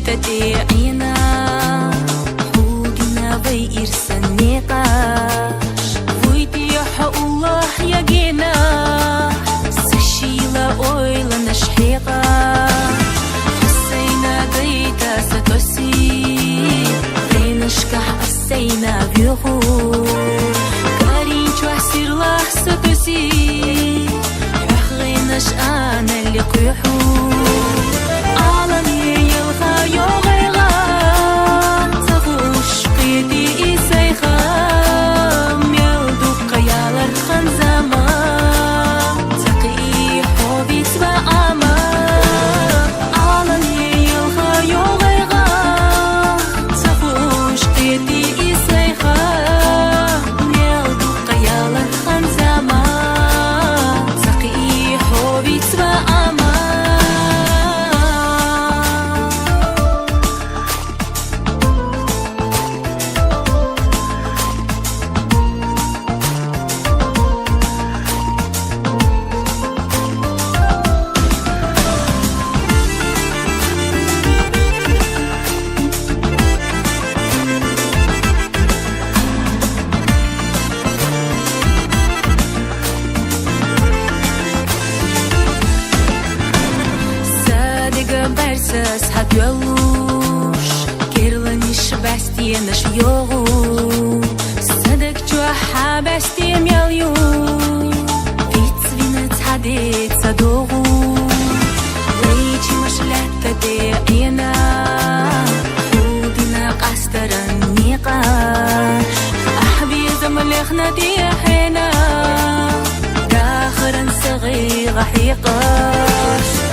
تدعينا حوقنا ويرسن نقاش ويديح الله يجينا سشيلا أويلا نشحيقا حسينا ديتا ستوسي رينشكح أسينا بيخو كارين جوحسير الله ستوسي حخغيناش أنا اللي قيحو Versus habiolos Kirlanish bastianash yogu Sadak jua habastiem yalyu Vitsvinets hadit sadogu Leichi mashlata de'ina Hudina qastaran niqash Ahbi zamalekhna di'ina Dakharan saghi ghahiqash